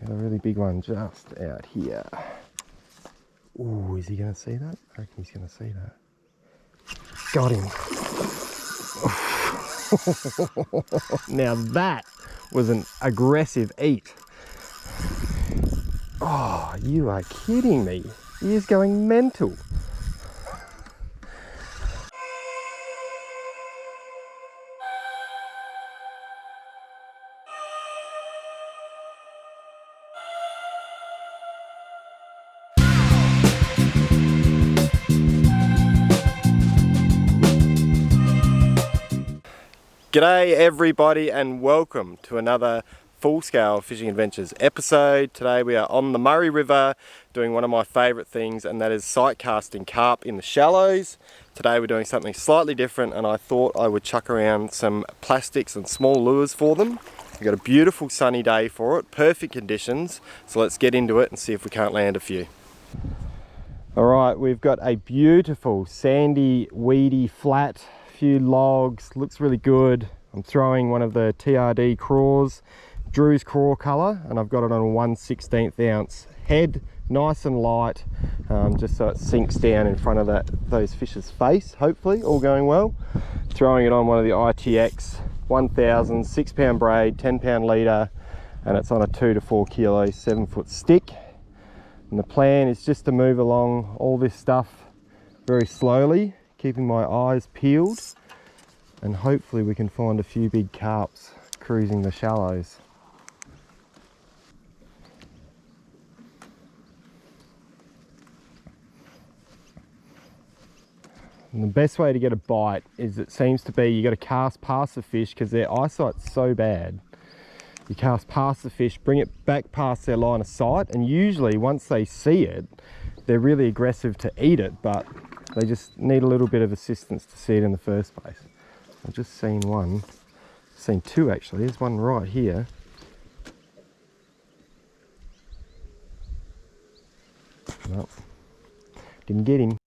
Got a really big one just out here. Ooh, is he going to see that? I reckon he's going to see that. Got him. Now that was an aggressive eat. Oh, you are kidding me. He is going mental. G'day everybody and welcome to another full-scale fishing adventures episode. Today we are on the Murray River doing one of my favourite things, and that is sight casting carp in the shallows. Today we're doing something slightly different, and I thought I would chuck around some plastics and small lures for them. We've got a beautiful sunny day for it, perfect conditions, so let's get into it and see if we can't land a few. Alright, we've got a beautiful sandy, weedy, flat, few logs, looks really good. I'm throwing one of the TRD craws, Drew's craw colour, and I've got it on a 1/16 ounce head, nice and light, just so it sinks down in front of those fish's face, hopefully, all going well. Throwing it on one of the ITX 1000 6-pound braid, 10-pound leader, and it's on a 2 to 4 kilo 7-foot stick. And the plan is just to move along all this stuff very slowly, keeping my eyes peeled, and hopefully we can find a few big carps cruising the shallows. And the best way to get a bite is, it seems to be, you got to cast past the fish because their eyesight's so bad. You cast past the fish, bring it back past their line of sight, and usually once they see it, they're really aggressive to eat it, but they just need a little bit of assistance to see it in the first place. I've just seen one, seen two actually. There's one right here. Nope, didn't get him.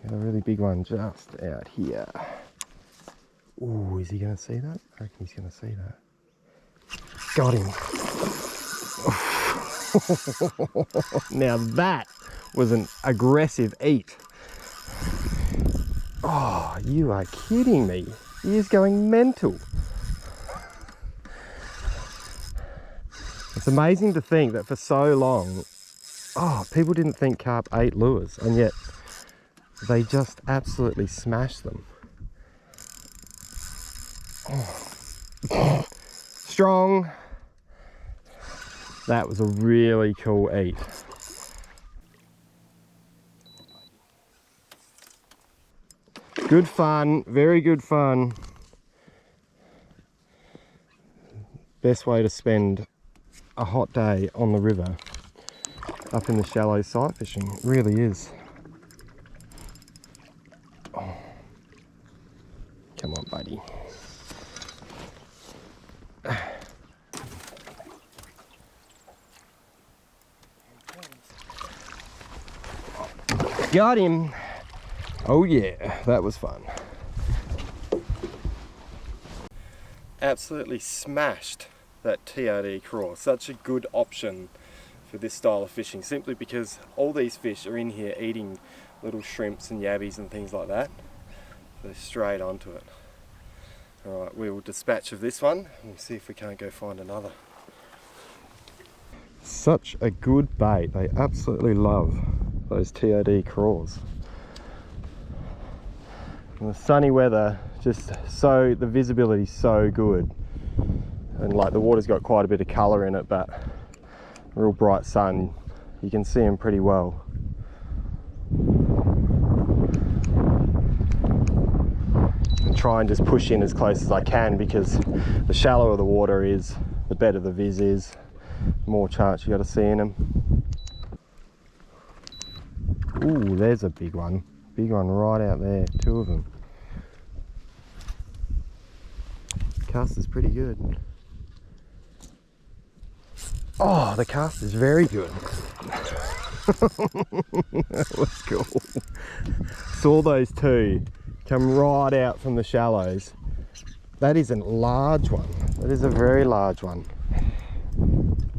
Got a really big one just out here. Ooh, is he going to see that? I reckon he's going to see that. Got him. Now that was an aggressive eat. Oh, you are kidding me. He is going mental. It's amazing to think that for so long, people didn't think carp ate lures, and yet they just absolutely smashed them. Strong. That was a really cool eat. Good fun, very good fun. Best way to spend a hot day on the river, up in the shallow sight fishing, it really is. Oh. Come on, buddy. Got him. Oh yeah, that was fun. Absolutely smashed that TRD craw. Such a good option for this style of fishing, simply because all these fish are in here eating little shrimps and yabbies and things like that. So straight onto it. Alright, we will dispatch of this one and see if we can't go find another. Such a good bait. They absolutely love those TRD craws. And the sunny weather, just so, the visibility's so good, and like the water's got quite a bit of colour in it, but real bright sun, you can see them pretty well. And try and just push in as close as I can, because the shallower the water is, the better the viz is, the more chance you got of seeing them. Ooh, there's a big one. Big one right out there, two of them. Cast is pretty good. Oh, the cast is very good. That was cool. Saw those two come right out from the shallows. That is a large one. That is a very large one.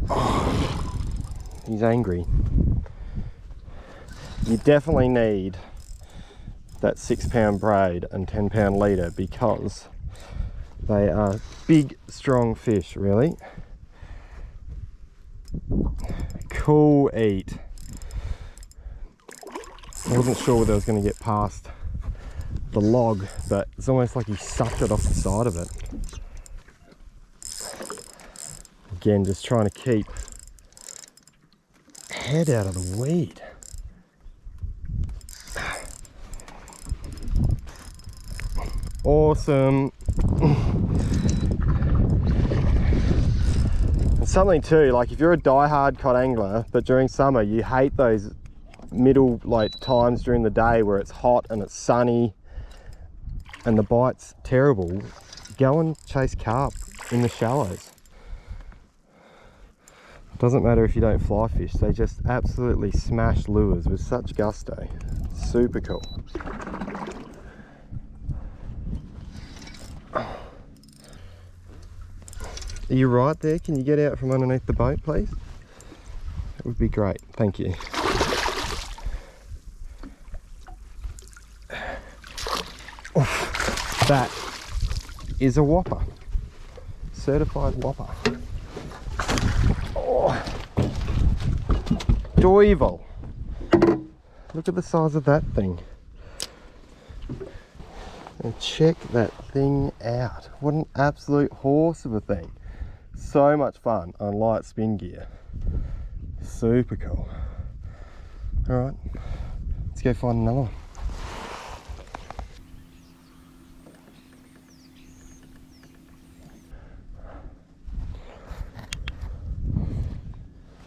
Oh, he's angry. You definitely need that 6-pound braid and 10-pound leader because they are big, strong fish, really. Cool eat. I wasn't sure whether I was going to get past the log, but it's almost like he sucked it off the side of it. Again, just trying to keep head out of the weed. Awesome. And something too, like if you're a die-hard cod angler, but during summer you hate those middle times during the day where it's hot and it's sunny and the bite's terrible, go and chase carp in the shallows. Doesn't matter if you don't fly fish, they just absolutely smash lures with such gusto. Super cool. Are you right there? Can you get out from underneath the boat, please? That would be great, thank you. Oof, that is a whopper. Certified whopper. Oh, Doivel. Look at the size of that thing. And check that thing out. What an absolute horse of a thing. So much fun on light spin gear. Super cool. Alright, let's go find another one.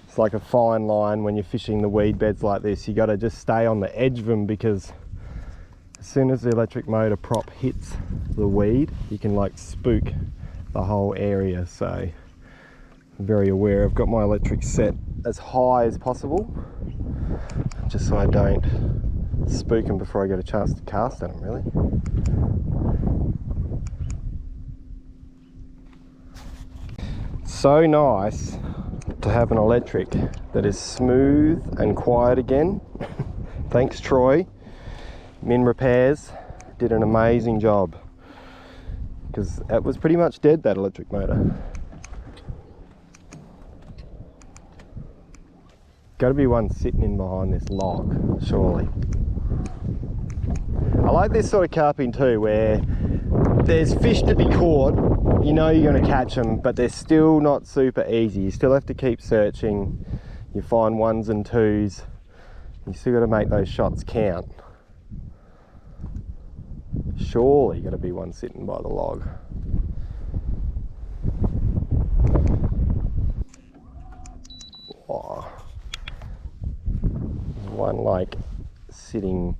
It's like a fine line when you're fishing the weed beds like this. You got to just stay on the edge of them because as soon as the electric motor prop hits the weed, you can like spook the whole area. So I'm very aware. I've got my electric set as high as possible, just so I don't spook them before I get a chance to cast at them, really. So nice to have an electric that is smooth and quiet again. Thanks, Troy. Min Repairs did an amazing job because it was pretty much dead, that electric motor. Got to be one sitting in behind this log, surely. I like this sort of carping too, where there's fish to be caught. You know you're going to catch them, but they're still not super easy. You still have to keep searching. You find ones and twos. You still got to make those shots count. Surely got to be one sitting by the log. Oh. There's one like sitting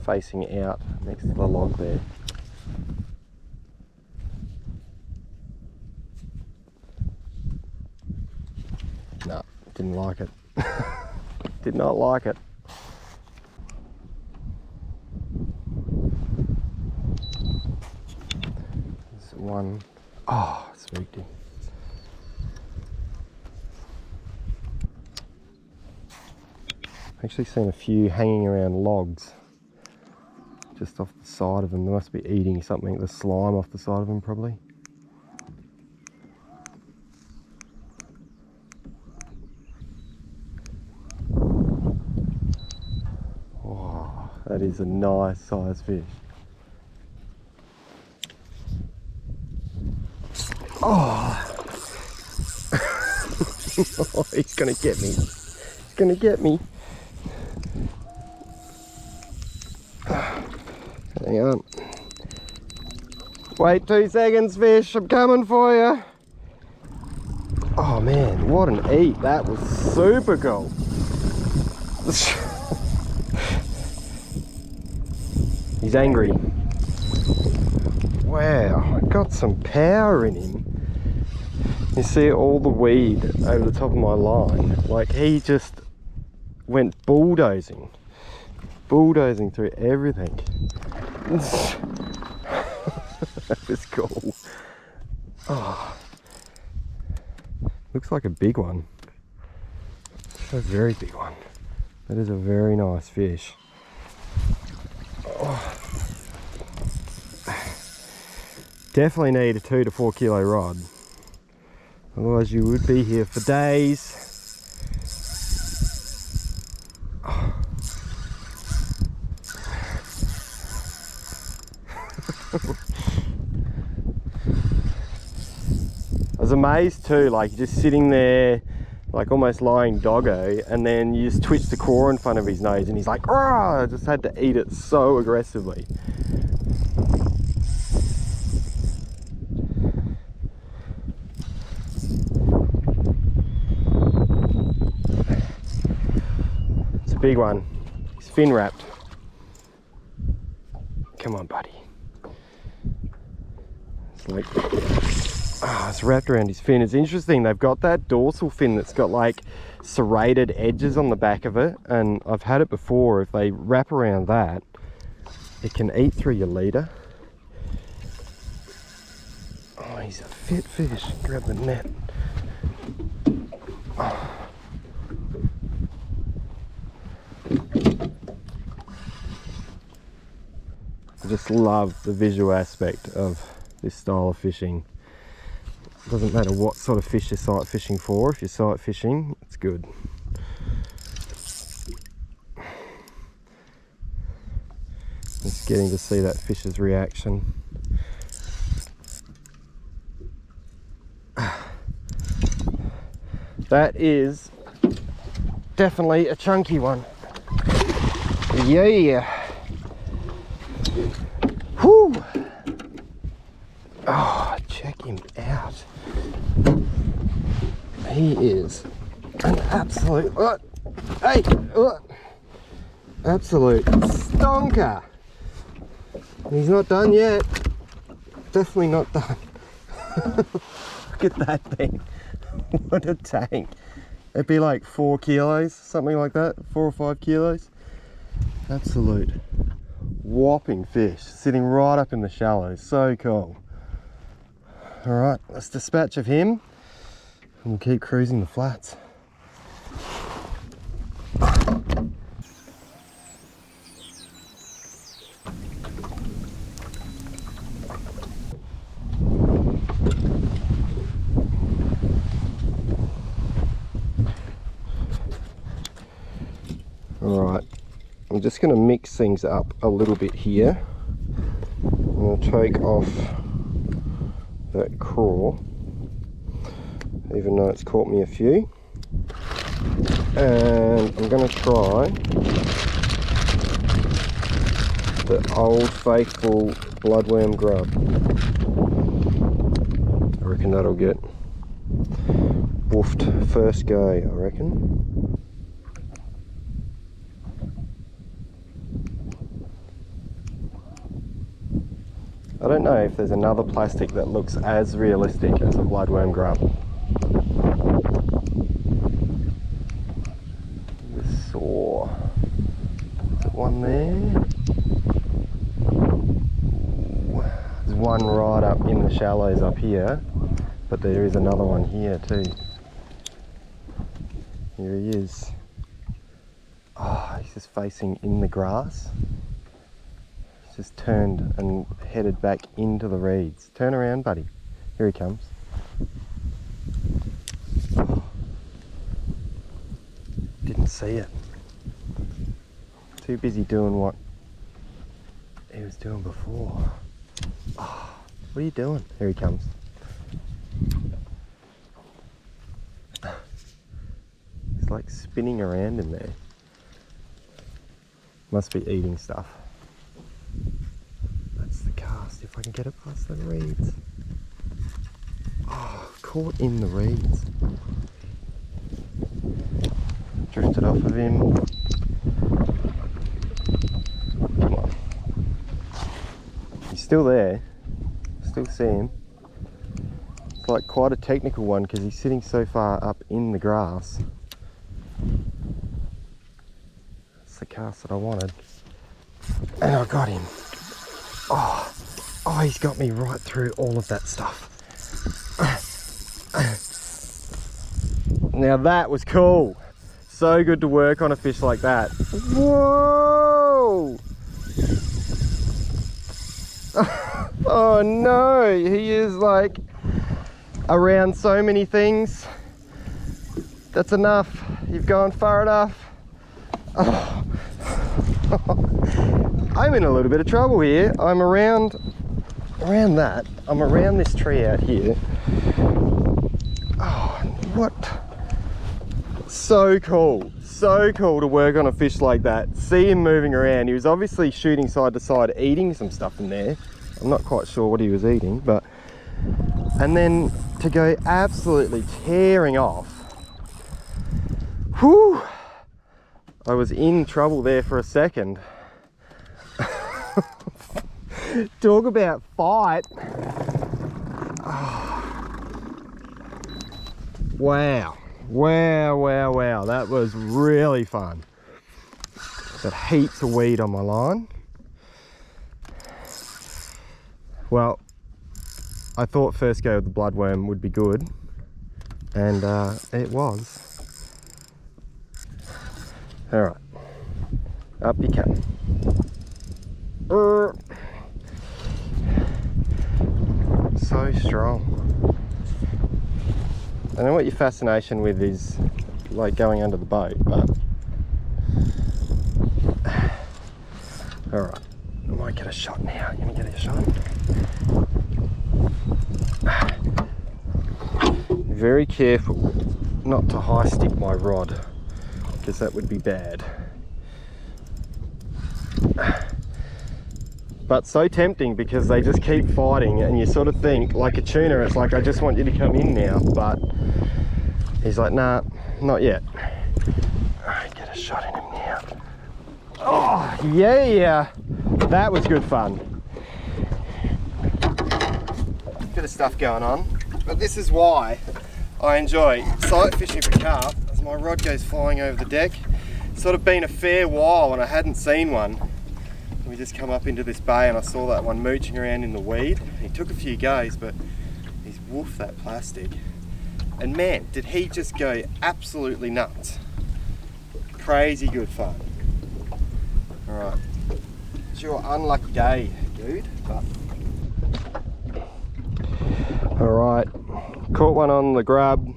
facing out next to the log there. No, didn't like it. Did not like it. There's one. Oh, spooked him. Actually seen a few hanging around logs just off the side of them. They must be eating something, the slime off the side of them probably. Oh, that is a nice size fish. Oh, oh, he's gonna get me. He's gonna get me. Hang on. Wait 2 seconds, fish. I'm coming for you. Oh man, what an eat. That was super cool. He's angry. Wow, got some power in him. You see all the weed over the top of my line. Like he just went bulldozing through everything. That was cool. Oh, looks like a big one. A very big one. That is a very nice fish. Oh. Definitely need a 2 to 4 kilo rod. Otherwise you would be here for days. Oh. I was amazed too, like just sitting there, like almost lying doggo, and then you just twitch the claw in front of his nose and he's like, "Oh!" I just had to eat it so aggressively. It's a big one. He's fin wrapped. Come on, buddy. It's like, it's wrapped around his fin. It's interesting, they've got that dorsal fin that's got like serrated edges on the back of it, and I've had it before. If they wrap around that, it can eat through your leader. Oh, he's a fit fish. Grab the net. Oh. I just love the visual aspect of this style of fishing. It doesn't matter what sort of fish you're sight fishing for. If you're sight fishing, it's good. Just getting to see that fish's reaction. That is definitely a chunky one. Yeah. Whew. Oh, check him out. He is an absolute, absolute stonker. He's not done yet. Definitely not done. Look at that thing. What a tank. It'd be like 4 kilos, something like that, 4 or 5 kilos. Absolute whopping fish, sitting right up in the shallows. So cool. All right, let's dispatch of him and we'll keep cruising the flats. All right, I'm just going to mix things up a little bit here. I'm going to take off that craw, even though it's caught me a few, and I'm going to try the old faithful bloodworm grub. I reckon that'll get woofed first go, I reckon. I don't know if there's another plastic that looks as realistic as a bloodworm grub. The saw. Is it one there? There's one right up in the shallows up here, but there is another one here too. Here he is. Oh, he's just facing in the grass. Just turned and headed back into the reeds. Turn around, buddy. Here he comes. Oh. Didn't see it. Too busy doing what he was doing before. Oh, what are you doing? Here he comes. He's like spinning around in there. Must be eating stuff. If I can get it past the reeds. Oh, caught in the reeds. Drifted off of him. Come on. He's still there. Still see him. It's like quite a technical one because he's sitting so far up in the grass. That's the cast that I wanted. And I got him. Oh, he's got me right through all of that stuff. Now that was cool. So good to work on a fish like that. Whoa! Oh no, he is like around so many things. That's enough. You've gone far enough. Oh. I'm in a little bit of trouble here. I'm around that. I'm around this tree out here. Oh, what? So cool. So cool to work on a fish like that. See him moving around. He was obviously shooting side to side, eating some stuff in there. I'm not quite sure what he was eating, but... And then to go absolutely tearing off. Whew! I was in trouble there for a second. Talk about fight. Oh. Wow. Wow. That was really fun. Got heaps of weed on my line. Well, I thought first go with the bloodworm would be good, and it was. All right, up you come. So strong. I don't know what your fascination with is, like going under the boat, but all right, I might get a shot now. You want to get a shot? Very careful not to high stick my rod, because that would be bad. But so tempting because they just keep fighting, and you sort of think, like a tuna, it's like, I just want you to come in now, but he's like, nah, not yet. Alright, get a shot in him now. Oh, yeah, that was good fun. Bit of stuff going on, but this is why I enjoy sight fishing for carp, as my rod goes flying over the deck. It's sort of been a fair while and I hadn't seen one. We just come up into this bay and I saw that one mooching around in the weed. He took a few goes, but he's woofed that plastic. And man, did he just go absolutely nuts. Crazy good fun. Alright, it's your unlucky day, dude. But... Alright, caught one on the grub,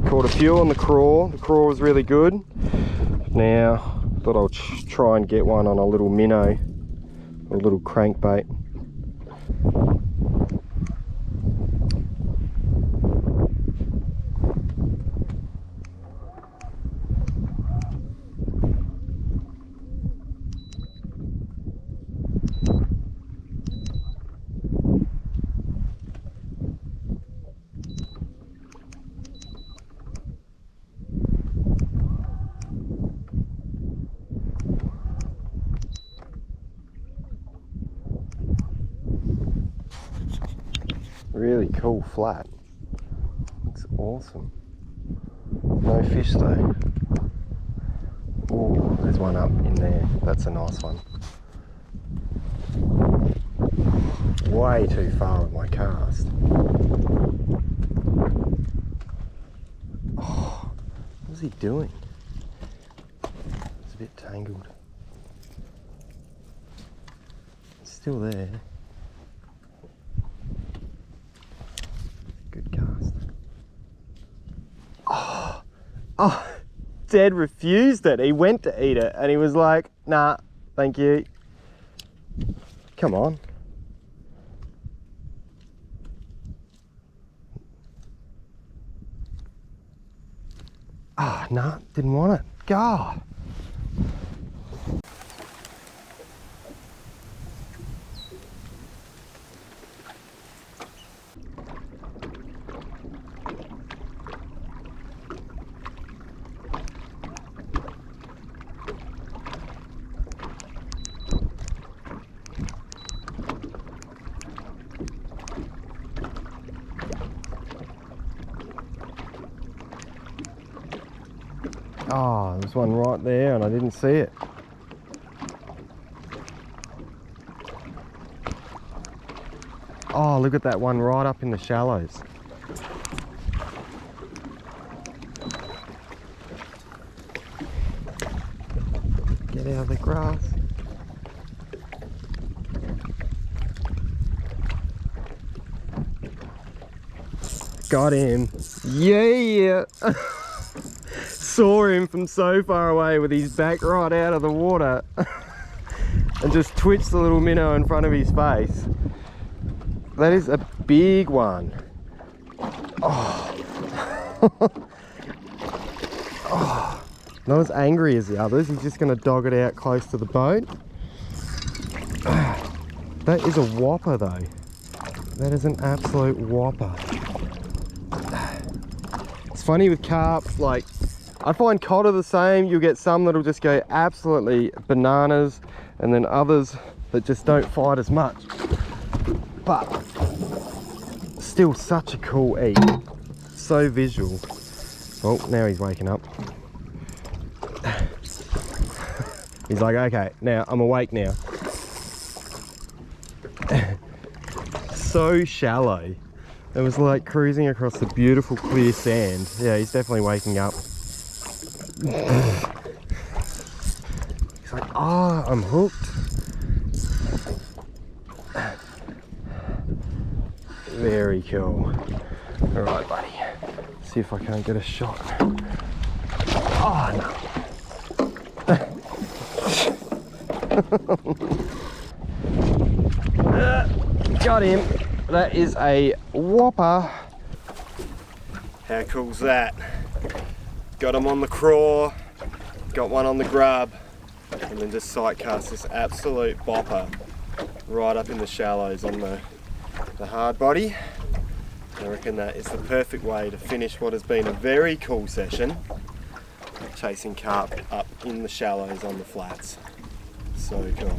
caught a few on the crawl. The crawl was really good. Now, thought I'll try and get one on a little minnow, or a little crankbait. Really cool flat. Looks awesome. No fish though. Oh, there's one up in there. That's a nice one. Way too far with my cast. Oh, what's he doing? It's a bit tangled. It's still there. Good cast. Oh, Dad refused it. He went to eat it and he was like, nah, thank you. Come on. Ah, nah, didn't want it. God. Oh, there's one right there and I didn't see it. Oh, look at that one right up in the shallows. Get out of the grass. Got him. Yeah! Saw him from so far away with his back right out of the water. And just twitched the little minnow in front of his face. That is a big one. Oh. Oh. Not as angry as the others. He's just going to dog it out close to the boat. That is a whopper though. That is an absolute whopper. It's funny with carp, like I find cod are the same. You'll get some that'll just go absolutely bananas, and then others that just don't fight as much. But still such a cool eat. So visual. Oh, now he's waking up. He's like, okay, now I'm awake now. So shallow. It was like cruising across the beautiful clear sand. Yeah, he's definitely waking up. He's like, oh, I'm hooked. Very cool. All right, buddy. See if I can't get a shot. Oh, no. Got him. That is a whopper. How cool's that? Got him on the craw, got one on the grub, and then just sight cast this absolute bopper right up in the shallows on the hard body. I reckon that is the perfect way to finish what has been a very cool session chasing carp up in the shallows on the flats. So cool.